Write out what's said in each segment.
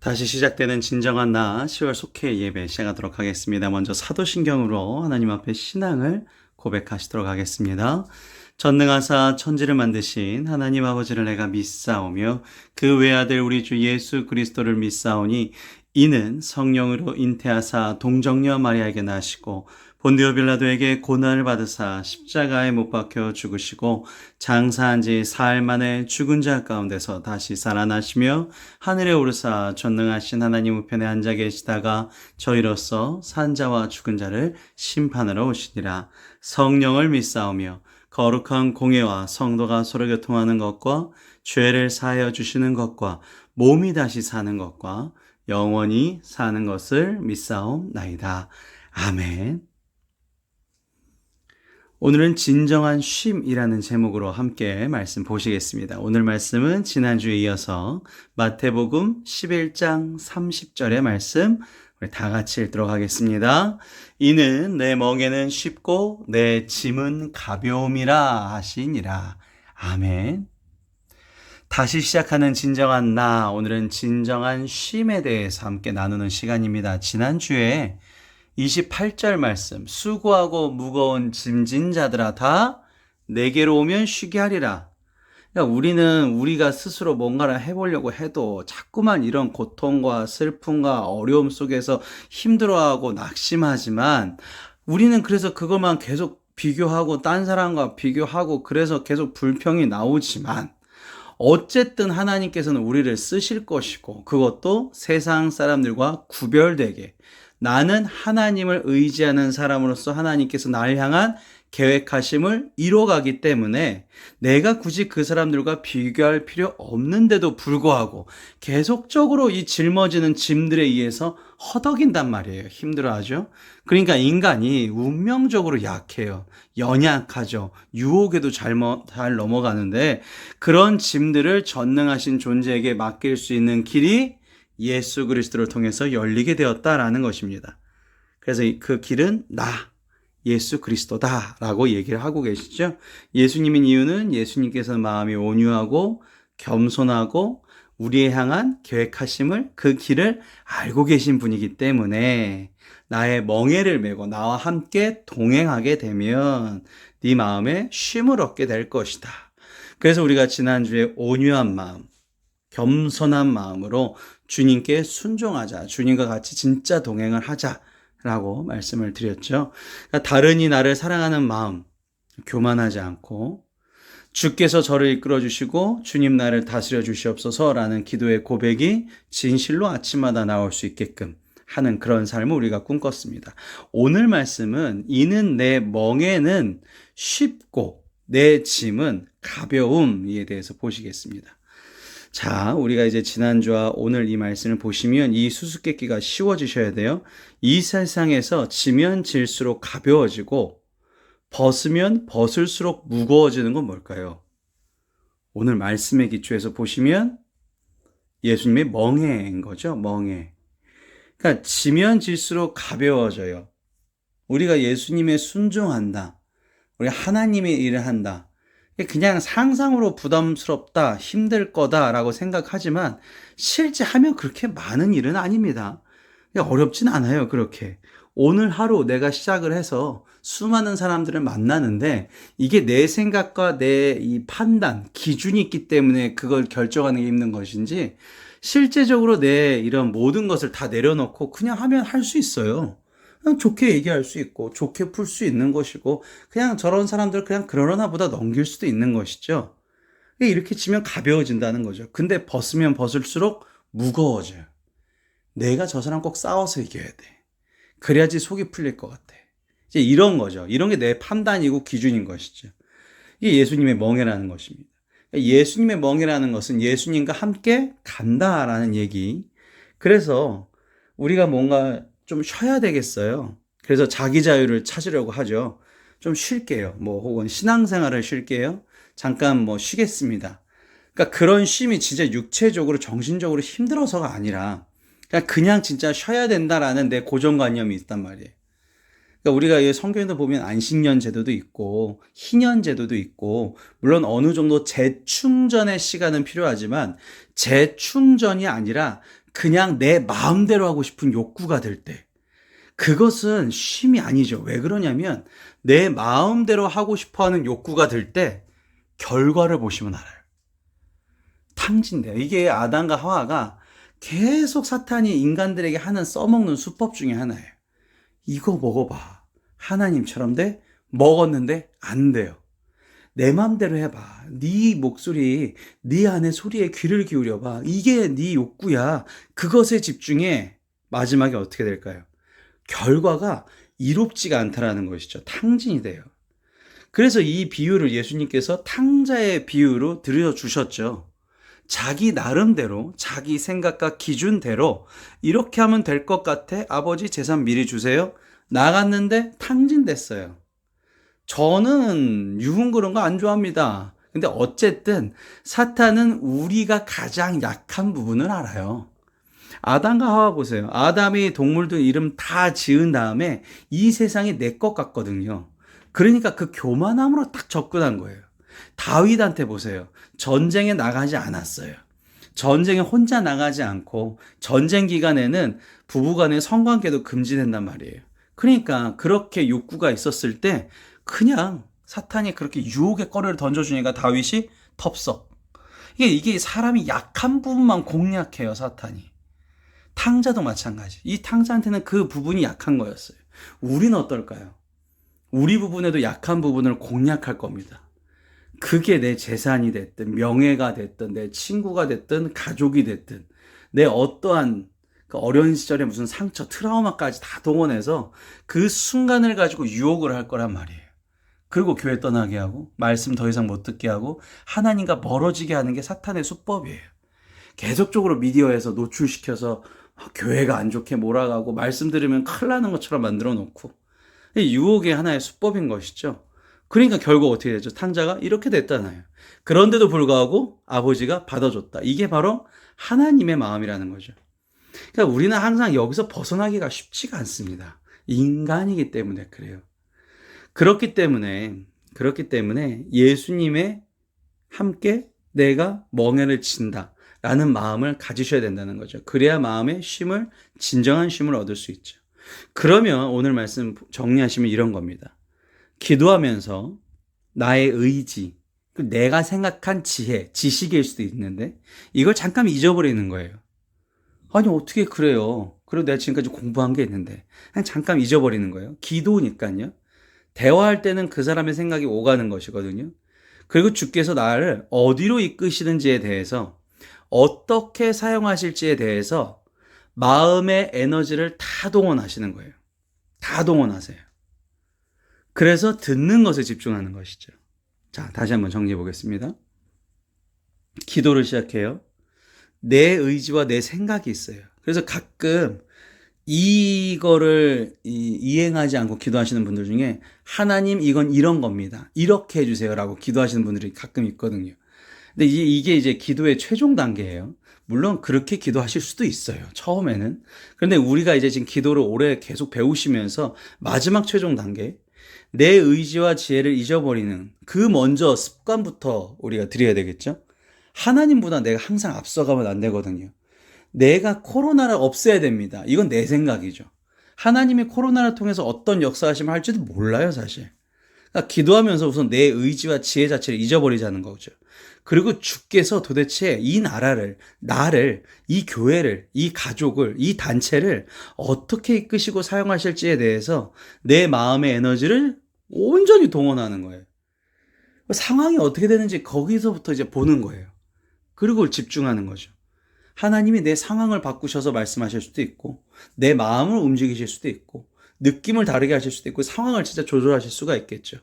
다시 시작되는 진정한 나 10월 속회 예배 시작하도록 하겠습니다. 먼저 사도신경으로 하나님 앞에 신앙을 고백하시도록 하겠습니다. 전능하사 천지를 만드신 하나님 아버지를 내가 믿사오며 그 외아들 우리 주 예수 그리스도를 믿사오니 이는 성령으로 잉태하사 동정녀 마리아에게 나시고 본디오 빌라도에게 고난을 받으사 십자가에 못 박혀 죽으시고 장사한 지 사흘 만에 죽은 자 가운데서 다시 살아나시며 하늘에 오르사 전능하신 하나님 우편에 앉아 계시다가 저희로서 산 자와 죽은 자를 심판하러 오시니라. 성령을 믿사오며 거룩한 공예와 성도가 서로 교통하는 것과 죄를 사하여 주시는 것과 몸이 다시 사는 것과 영원히 사는 것을 믿사옵나이다. 아멘. 오늘은 진정한 쉼이라는 제목으로 함께 말씀 보시겠습니다. 오늘 말씀은 지난주에 이어서 마태복음 11장 30절의 말씀 우리 다 같이 읽도록 하겠습니다. 이는 내 멍에는 쉽고 내 짐은 가벼움이라 하시니라. 아멘. 다시 시작하는 진정한 나, 오늘은 진정한 쉼에 대해서 함께 나누는 시간입니다. 지난주에 28절 말씀, 수고하고 무거운 짐진 자들아 다 내게로 오면 쉬게 하리라. 그러니까 우리는 우리가 스스로 뭔가를 해보려고 해도 자꾸만 이런 고통과 슬픔과 어려움 속에서 힘들어하고 낙심하지만 우리는 그래서 그것만 계속 비교하고 딴 사람과 비교하고 그래서 계속 불평이 나오지만 어쨌든 하나님께서는 우리를 쓰실 것이고 그것도 세상 사람들과 구별되게 나는 하나님을 의지하는 사람으로서 하나님께서 나를 향한 계획하심을 이뤄가기 때문에 내가 굳이 그 사람들과 비교할 필요 없는데도 불구하고 계속적으로 이 짊어지는 짐들에 의해서 허덕인단 말이에요. 힘들어하죠. 그러니까 인간이 운명적으로 약해요. 연약하죠. 유혹에도 잘 넘어가는데 그런 짐들을 전능하신 존재에게 맡길 수 있는 길이 예수 그리스도를 통해서 열리게 되었다라는 것입니다. 그래서 그 길은 나, 예수 그리스도다라고 얘기를 하고 계시죠. 예수님인 이유는 예수님께서 마음이 온유하고 겸손하고 우리에 향한 계획하심을 그 길을 알고 계신 분이기 때문에 나의 멍에를 메고 나와 함께 동행하게 되면 네 마음에 쉼을 얻게 될 것이다. 그래서 우리가 지난주에 온유한 마음, 겸손한 마음으로 주님께 순종하자. 주님과 같이 진짜 동행을 하자라고 말씀을 드렸죠. 그러니까 다른이 나를 사랑하는 마음, 교만하지 않고 주께서 저를 이끌어 주시고 주님 나를 다스려 주시옵소서라는 기도의 고백이 진실로 아침마다 나올 수 있게끔 하는 그런 삶을 우리가 꿈꿨습니다. 오늘 말씀은 이는 내 멍에는 쉽고 내 짐은 가벼움에 대해서 보시겠습니다. 자, 우리가 이제 지난주와 오늘 이 말씀을 보시면 이 수수께끼가 쉬워지셔야 돼요. 이 세상에서 지면 질수록 가벼워지고 벗으면 벗을수록 무거워지는 건 뭘까요? 오늘 말씀의 기초에서 보시면 예수님의 멍에인 거죠. 멍에. 그러니까 지면 질수록 가벼워져요. 우리가 예수님의 순종한다. 우리가 하나님의 일을 한다. 그냥 상상으로 부담스럽다, 힘들 거다라고 생각하지만 실제 하면 그렇게 많은 일은 아닙니다. 어렵진 않아요, 그렇게. 오늘 하루 내가 시작을 해서 수많은 사람들을 만나는데 이게 내 생각과 내 이 판단, 기준이 있기 때문에 그걸 결정하는 게 힘든 것인지 실제적으로 내 이런 모든 것을 다 내려놓고 그냥 하면 할 수 있어요. 그냥 좋게 얘기할 수 있고 좋게 풀 수 있는 것이고 그냥 저런 사람들 그냥 그러나 보다 넘길 수도 있는 것이죠. 이렇게 치면 가벼워진다는 거죠. 근데 벗으면 벗을수록 무거워져요. 내가 저 사람 꼭 싸워서 이겨야 돼. 그래야지 속이 풀릴 것 같아. 이제 이런 거죠. 이런 게 내 판단이고 기준인 것이죠. 이게 예수님의 멍에라는 것입니다. 예수님의 멍에라는 것은 예수님과 함께 간다라는 얘기. 그래서 우리가 뭔가 좀 쉬어야 되겠어요. 그래서 자기 자유를 찾으려고 하죠. 좀 쉴게요. 혹은 신앙생활을 쉴게요. 잠깐 쉬겠습니다. 그러니까 그런 쉼이 진짜 육체적으로 정신적으로 힘들어서가 아니라 그냥 진짜 쉬어야 된다라는 내 고정관념이 있단 말이에요. 그러니까 우리가 성경에도 보면 안식년 제도도 있고 희년 제도도 있고 물론 어느 정도 재충전의 시간은 필요하지만 재충전이 아니라 그냥 내 마음대로 하고 싶은 욕구가 될 때, 그것은 쉼이 아니죠. 왜 그러냐면 내 마음대로 하고 싶어하는 욕구가 들 때 결과를 보시면 알아요. 탕진돼요. 이게 아담과 하와가 계속 사탄이 인간들에게 하는 써먹는 수법 중에 하나예요. 이거 먹어봐. 하나님처럼 돼? 먹었는데 안 돼요. 내 맘대로 해봐. 네 목소리, 네 안의 소리에 귀를 기울여봐. 이게 네 욕구야. 그것에 집중해. 마지막에 어떻게 될까요? 결과가 이롭지가 않다라는 것이죠. 탕진이 돼요. 그래서 이 비유를 예수님께서 탕자의 비유로 들려주셨죠. 자기 나름대로, 자기 생각과 기준대로 이렇게 하면 될 것 같아. 아버지 재산 미리 주세요. 나갔는데 탕진됐어요. 저는 유흥 그런 거 안 좋아합니다. 근데 어쨌든 사탄은 우리가 가장 약한 부분을 알아요. 아담과 하와 보세요. 아담이 동물들 이름 다 지은 다음에 이 세상이 내 것 같거든요. 그러니까 그 교만함으로 딱 접근한 거예요. 다윗한테 보세요. 전쟁에 나가지 않았어요. 전쟁에 혼자 나가지 않고 전쟁 기간에는 부부간의 성관계도 금지된단 말이에요. 그러니까 그렇게 욕구가 있었을 때 그냥 사탄이 그렇게 유혹의 거리를 던져주니까 다윗이 덥석. 이게 사람이 약한 부분만 공략해요, 사탄이. 탕자도 마찬가지. 이 탕자한테는 그 부분이 약한 거였어요. 우리는 어떨까요? 우리 부분에도 약한 부분을 공략할 겁니다. 그게 내 재산이 됐든 명예가 됐든 내 친구가 됐든 가족이 됐든 내 어떠한 그 어려운 시절에 무슨 상처, 트라우마까지 다 동원해서 그 순간을 가지고 유혹을 할 거란 말이에요. 그리고 교회 떠나게 하고 말씀 더 이상 못 듣게 하고 하나님과 멀어지게 하는 게 사탄의 수법이에요. 계속적으로 미디어에서 노출시켜서 교회가 안 좋게 몰아가고 말씀 들으면 큰일 나는 것처럼 만들어 놓고 유혹의 하나의 수법인 것이죠. 그러니까 결국 어떻게 되죠? 탕자가 이렇게 됐잖아요. 그런데도 불구하고 아버지가 받아줬다. 이게 바로 하나님의 마음이라는 거죠. 그러니까 우리는 항상 여기서 벗어나기가 쉽지가 않습니다. 인간이기 때문에 그래요. 그렇기 때문에 예수님의 함께 내가 멍에를 친다 라는 마음을 가지셔야 된다는 거죠. 그래야 마음의 쉼을, 진정한 쉼을 얻을 수 있죠. 그러면 오늘 말씀 정리하시면 이런 겁니다. 기도하면서 나의 의지, 내가 생각한 지혜, 지식일 수도 있는데 이걸 잠깐 잊어버리는 거예요. 아니 어떻게 그래요? 그리고 내가 지금까지 공부한 게 있는데 그냥 잠깐 잊어버리는 거예요. 기도니까요. 대화할 때는 그 사람의 생각이 오가는 것이거든요. 그리고 주께서 나를 어디로 이끄시는지에 대해서 어떻게 사용하실지에 대해서 마음의 에너지를 다 동원하시는 거예요. 다 동원하세요. 그래서 듣는 것에 집중하는 것이죠. 자, 다시 한번 정리해 보겠습니다. 기도를 시작해요. 내 의지와 내 생각이 있어요. 그래서 가끔 이거를 이행하지 않고 기도하시는 분들 중에 하나님 이건 이런 겁니다. 이렇게 해주세요 라고 기도하시는 분들이 가끔 있거든요. 근데 이게 이제 기도의 최종 단계예요. 물론 그렇게 기도하실 수도 있어요. 처음에는. 그런데 우리가 이제 지금 기도를 오래 계속 배우시면서 마지막 최종 단계, 내 의지와 지혜를 잊어버리는 그 먼저 습관부터 우리가 드려야 되겠죠. 하나님보다 내가 항상 앞서가면 안 되거든요. 내가 코로나를 없애야 됩니다. 이건 내 생각이죠. 하나님이 코로나를 통해서 어떤 역사하심을 할지도 몰라요, 사실. 그러니까 기도하면서 우선 내 의지와 지혜 자체를 잊어버리자는 거죠. 그리고 주께서 도대체 이 나라를, 나를, 이 교회를, 이 가족을, 이 단체를 어떻게 이끄시고 사용하실지에 대해서 내 마음의 에너지를 온전히 동원하는 거예요. 상황이 어떻게 되는지 거기서부터 이제 보는 거예요. 그리고 집중하는 거죠. 하나님이 내 상황을 바꾸셔서 말씀하실 수도 있고, 내 마음을 움직이실 수도 있고, 느낌을 다르게 하실 수도 있고, 상황을 진짜 조절하실 수가 있겠죠.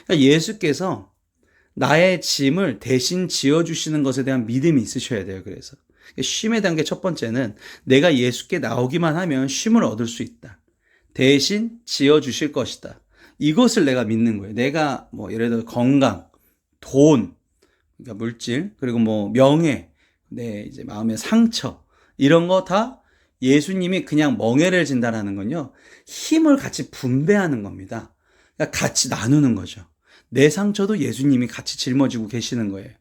그러니까 예수께서 나의 짐을 대신 지어주시는 것에 대한 믿음이 있으셔야 돼요. 그래서 쉼의 단계 첫 번째는 내가 예수께 나오기만 하면 쉼을 얻을 수 있다. 대신 지어주실 것이다. 이것을 내가 믿는 거예요. 내가 예를 들어 건강, 돈, 그러니까 물질, 그리고 명예, 내 이제 마음의 상처, 이런 거 다 예수님이 그냥 멍에를 진다라는 건요, 힘을 같이 분배하는 겁니다. 그러니까 같이 나누는 거죠. 내 상처도 예수님이 같이 짊어지고 계시는 거예요.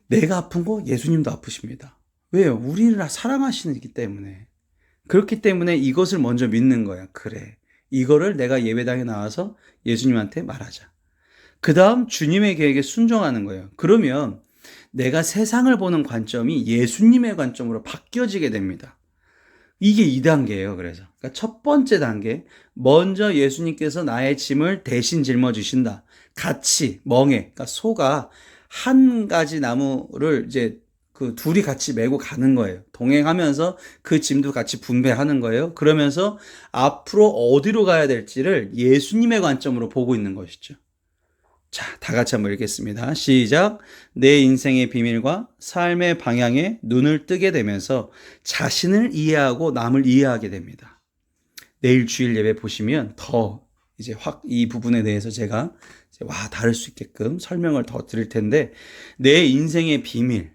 내가 아픈 거 예수님도 아프십니다. 왜요? 우리를 사랑하시기 때문에. 그렇기 때문에 이것을 먼저 믿는 거야. 그래. 이거를 내가 예배당에 나와서 예수님한테 말하자. 그 다음 주님의 계획에 순종하는 거예요. 그러면 내가 세상을 보는 관점이 예수님의 관점으로 바뀌어지게 됩니다. 이게 2단계예요. 그래서 그러니까 첫 번째 단계, 먼저 예수님께서 나의 짐을 대신 짊어지신다. 같이 멍에, 그러니까 소가 한 가지 나무를 이제 그 둘이 같이 메고 가는 거예요. 동행하면서 그 짐도 같이 분배하는 거예요. 그러면서 앞으로 어디로 가야 될지를 예수님의 관점으로 보고 있는 것이죠. 자, 다 같이 한번 읽겠습니다. 시작. 내 인생의 비밀과 삶의 방향에 눈을 뜨게 되면서 자신을 이해하고 남을 이해하게 됩니다. 내일 주일 예배 보시면 더 이제 확 이 부분에 대해서 제가 다를 수 있게끔 설명을 더 드릴 텐데, 내 인생의 비밀,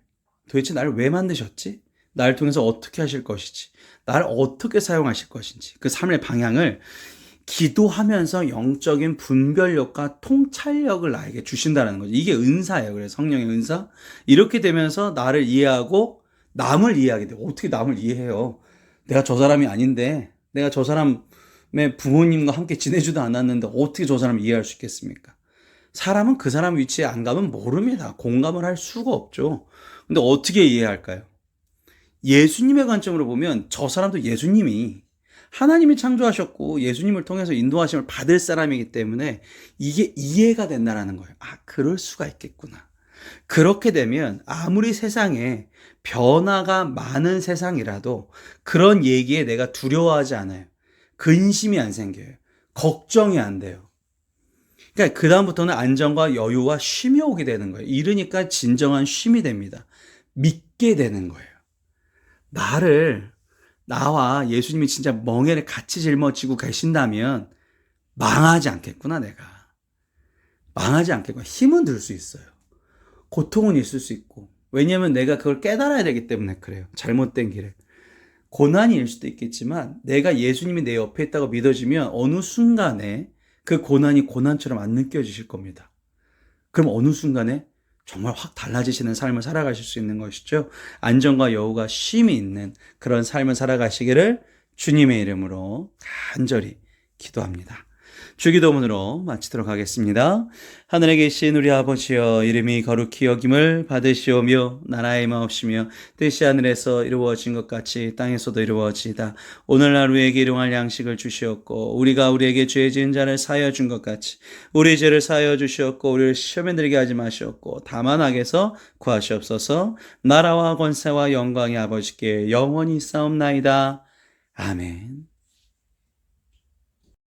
도대체 나를 왜 만드셨지? 나를 통해서 어떻게 하실 것이지? 나를 어떻게 사용하실 것인지, 그 삶의 방향을 기도하면서 영적인 분별력과 통찰력을 나에게 주신다는 거죠. 이게 은사예요. 그래서 성령의 은사. 이렇게 되면서 나를 이해하고 남을 이해하게 돼요. 어떻게 남을 이해해요? 내가 저 사람이 아닌데, 내가 저 사람의 부모님과 함께 지내지도 않았는데 어떻게 저 사람을 이해할 수 있겠습니까? 사람은 그 사람 위치에 안 가면 모릅니다. 공감을 할 수가 없죠. 근데 어떻게 이해할까요? 예수님의 관점으로 보면 저 사람도 예수님이 하나님이 창조하셨고 예수님을 통해서 인도하심을 받을 사람이기 때문에 이게 이해가 된다는 거예요. 아, 그럴 수가 있겠구나. 그렇게 되면 아무리 세상에 변화가 많은 세상이라도 그런 얘기에 내가 두려워하지 않아요. 근심이 안 생겨요. 걱정이 안 돼요. 그러니까 그다음부터는 안정과 여유와 쉼이 오게 되는 거예요. 이러니까 진정한 쉼이 됩니다. 믿게 되는 거예요. 나와 예수님이 진짜 멍에를 같이 짊어지고 계신다면 망하지 않겠구나, 내가. 망하지 않겠구나. 힘은 들 수 있어요. 고통은 있을 수 있고. 왜냐하면 내가 그걸 깨달아야 되기 때문에 그래요. 잘못된 길을. 고난일 수도 있겠지만 내가 예수님이 내 옆에 있다고 믿어지면 어느 순간에 그 고난이 고난처럼 안 느껴지실 겁니다. 그럼 어느 순간에 정말 확 달라지시는 삶을 살아가실 수 있는 것이죠. 안정과 여유가 쉼이 있는 그런 삶을 살아가시기를 주님의 이름으로 간절히 기도합니다. 주기도문으로 마치도록 하겠습니다. 하늘에 계신 우리 아버지여, 이름이 거룩히 여김을 받으시오며 나라의 마옵시며 뜻이 하늘에서 이루어진 것 같이 땅에서도 이루어지이다. 오늘날 우리에게 일용할 양식을 주시옵고 우리가 우리에게 죄 지은 자를 사하여 준 것 같이 우리 죄를 사하여 주시옵고 우리를 시험에 들게 하지 마시옵고 다만 악에서 구하시옵소서. 나라와 권세와 영광이 아버지께 영원히 있사옵나이다. 아멘.